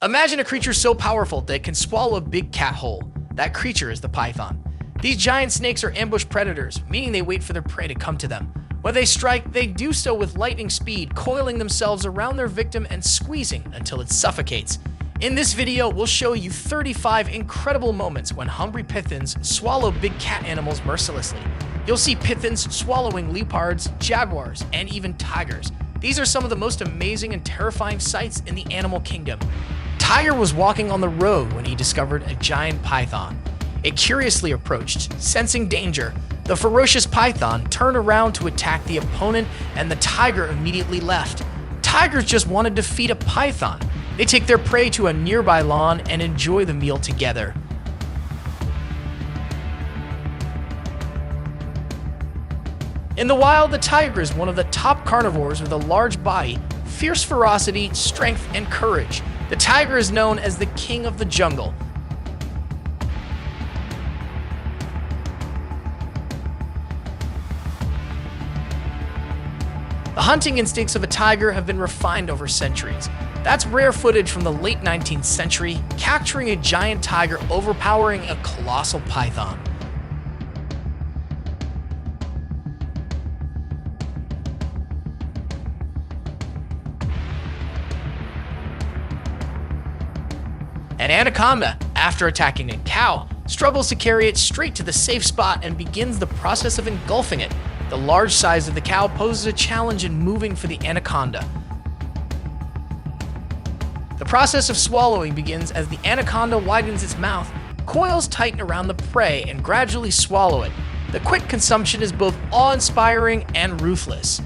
Imagine a creature so powerful that it can swallow a big cat whole. That creature is the python. These giant snakes are ambush predators, meaning they wait for their prey to come to them. When they strike, they do so with lightning speed, coiling themselves around their victim and squeezing until it suffocates. In this video, we'll show you 35 incredible moments when hungry pythons swallow big cat animals mercilessly. You'll see pythons swallowing leopards, jaguars, and even tigers. These are some of the most amazing and terrifying sights in the animal kingdom. Tiger was walking on the road when he discovered a giant python. It curiously approached, sensing danger. The ferocious python turned around to attack the opponent, and the tiger immediately left. Tigers just wanted to feed a python. They take their prey to a nearby lawn and enjoy the meal together. In the wild, the tiger is one of the top carnivores with a large body, fierce ferocity, strength, and courage. The tiger is known as the king of the jungle. The hunting instincts of a tiger have been refined over centuries. That's rare footage from the late 19th century, capturing a giant tiger overpowering a colossal python. An anaconda, after attacking a cow, struggles to carry it straight to the safe spot and begins the process of engulfing it. The large size of the cow poses a challenge in moving for the anaconda. The process of swallowing begins as the anaconda widens its mouth, coils tighten around the prey, and gradually swallow it. The quick consumption is both awe-inspiring and ruthless.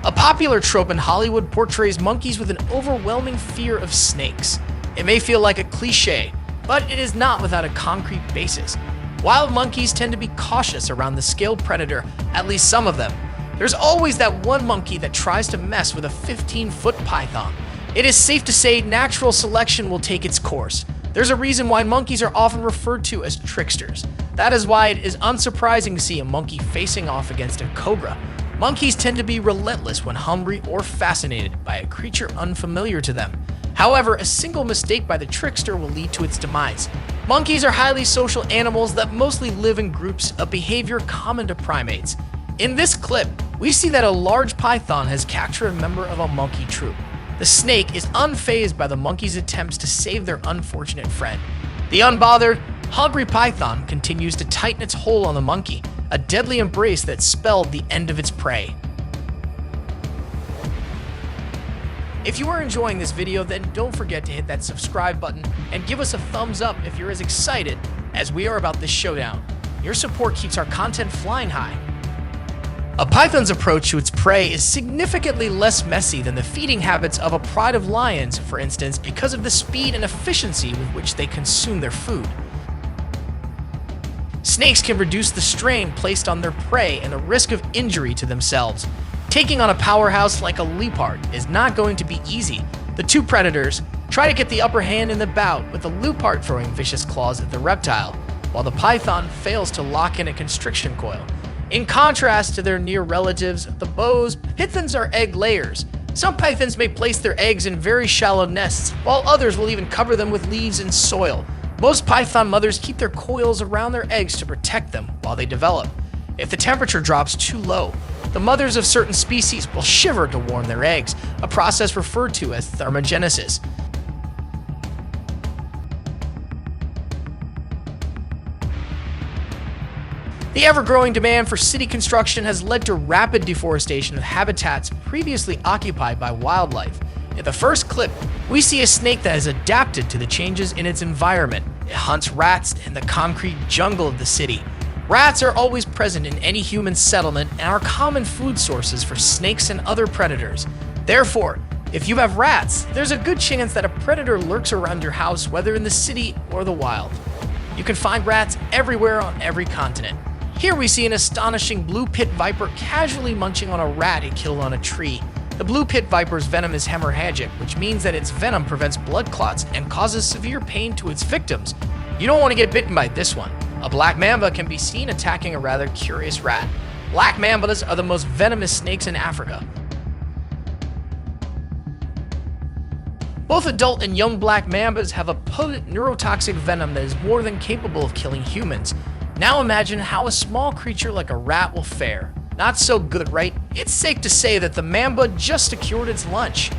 A popular trope in Hollywood portrays monkeys with an overwhelming fear of snakes. It may feel like a cliche, but it is not without a concrete basis. Wild monkeys tend to be cautious around the scaled predator, at least some of them. There's always that one monkey that tries to mess with a 15-foot python. It is safe to say natural selection will take its course. There's a reason why monkeys are often referred to as tricksters. That is why it is unsurprising to see a monkey facing off against a cobra. Monkeys tend to be relentless when hungry or fascinated by a creature unfamiliar to them. However, a single mistake by the trickster will lead to its demise. Monkeys are highly social animals that mostly live in groups, a behavior common to primates. In this clip, we see that a large python has captured a member of a monkey troop. The snake is unfazed by the monkey's attempts to save their unfortunate friend. The unbothered, hungry python continues to tighten its hold on the monkey, a deadly embrace that spelled the end of its prey. If you are enjoying this video, then don't forget to hit that subscribe button and give us a thumbs up if you're as excited as we are about this showdown. Your support keeps our content flying high. A python's approach to its prey is significantly less messy than the feeding habits of a pride of lions, for instance, because of the speed and efficiency with which they consume their food. Snakes can reduce the strain placed on their prey and the risk of injury to themselves. Taking on a powerhouse like a leopard is not going to be easy. The two predators try to get the upper hand in the bout, with the leopard throwing vicious claws at the reptile, while the python fails to lock in a constriction coil. In contrast to their near relatives, the boas, pythons are egg layers. Some pythons may place their eggs in very shallow nests, while others will even cover them with leaves and soil. Most python mothers keep their coils around their eggs to protect them while they develop. If the temperature drops too low, the mothers of certain species will shiver to warm their eggs, a process referred to as thermogenesis. The ever-growing demand for city construction has led to rapid deforestation of habitats previously occupied by wildlife. In the first clip, we see a snake that has adapted to the changes in its environment. It hunts rats in the concrete jungle of the city. Rats are always present in any human settlement and are common food sources for snakes and other predators. Therefore, if you have rats, there's a good chance that a predator lurks around your house, whether in the city or the wild. You can find rats everywhere on every continent. Here we see an astonishing blue pit viper casually munching on a rat it killed on a tree. The blue pit viper's venom is hemorrhagic, which means that its venom prevents blood clots and causes severe pain to its victims. You don't want to get bitten by this one. A black mamba can be seen attacking a rather curious rat. Black mambas are the most venomous snakes in Africa. Both adult and young black mambas have a potent neurotoxic venom that is more than capable of killing humans. Now imagine how a small creature like a rat will fare. Not so good, right? It's safe to say that the mamba just secured its lunch.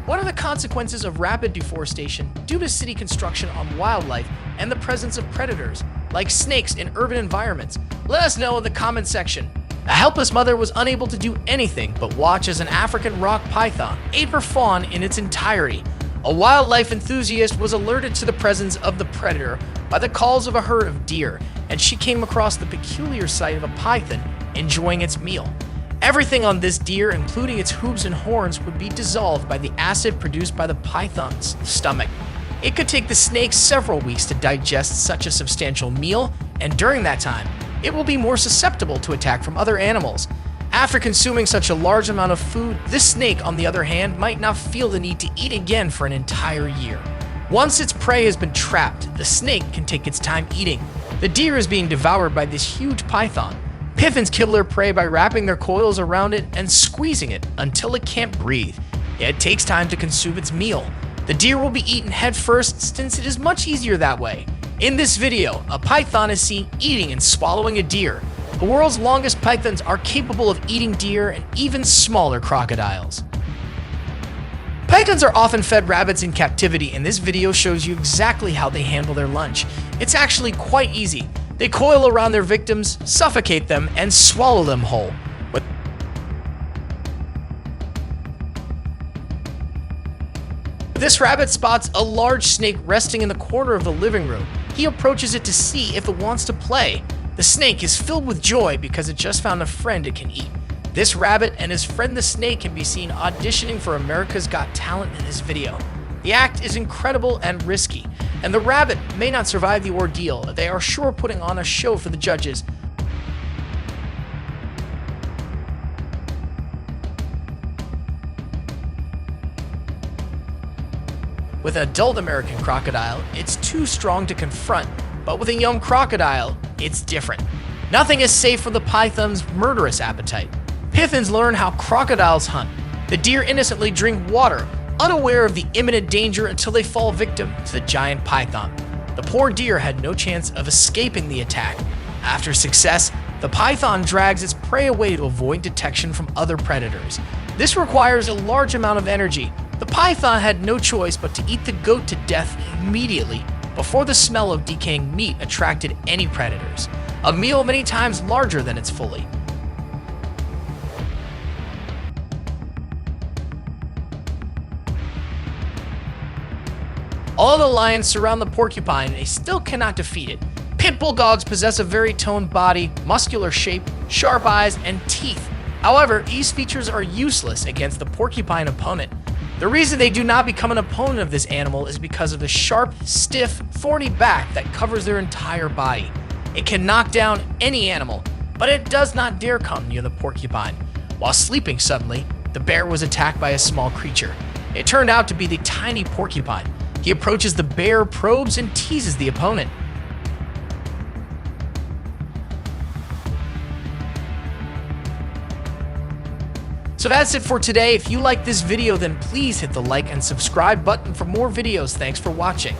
What are the consequences of rapid deforestation due to city construction on wildlife and the presence of predators, like snakes in urban environments? Let us know in the comment section. A helpless mother was unable to do anything but watch as an African rock python ate her fawn in its entirety. A wildlife enthusiast was alerted to the presence of the predator by the calls of a herd of deer, and she came across the peculiar sight of a python enjoying its meal. Everything on this deer, including its hooves and horns, would be dissolved by the acid produced by the python's stomach. It could take the snake several weeks to digest such a substantial meal, and during that time, it will be more susceptible to attack from other animals. After consuming such a large amount of food, this snake, on the other hand, might not feel the need to eat again for an entire year. Once its prey has been trapped, the snake can take its time eating. The deer is being devoured by this huge python. Pythons kill their prey by wrapping their coils around it and squeezing it until it can't breathe. It takes time to consume its meal. The deer will be eaten head first since it is much easier that way. In this video, a python is seen eating and swallowing a deer. The world's longest pythons are capable of eating deer and even smaller crocodiles. Pythons are often fed rabbits in captivity, and this video shows you exactly how they handle their lunch. It's actually quite easy. They coil around their victims, suffocate them, and swallow them whole. This rabbit spots a large snake resting in the corner of the living room. He approaches it to see if it wants to play. The snake is filled with joy because it just found a friend it can eat. This rabbit and his friend the snake can be seen auditioning for America's Got Talent in this video. The act is incredible and risky, and the rabbit may not survive the ordeal. They are sure putting on a show for the judges. With an adult American crocodile, it's too strong to confront, but with a young crocodile, it's different. Nothing is safe from the python's murderous appetite. Pythons learn how crocodiles hunt. The deer innocently drink water, unaware of the imminent danger until they fall victim to the giant python. The poor deer had no chance of escaping the attack. After success, the python drags its prey away to avoid detection from other predators. This requires a large amount of energy. The python had no choice but to eat the goat to death immediately before the smell of decaying meat attracted any predators. A meal many times larger than its fully. All the lions surround the porcupine, and they still cannot defeat it. Pit bull dogs possess a very toned body, muscular shape, sharp eyes, and teeth. However, these features are useless against the porcupine opponent. The reason they do not become an opponent of this animal is because of the sharp, stiff, thorny back that covers their entire body. It can knock down any animal, but it does not dare come near the porcupine. While sleeping suddenly, the bear was attacked by a small creature. It turned out to be the tiny porcupine. He approaches the bear, probes, and teases the opponent. So that's it for today. If you like this video, then please hit the like and subscribe button for more videos. Thanks for watching.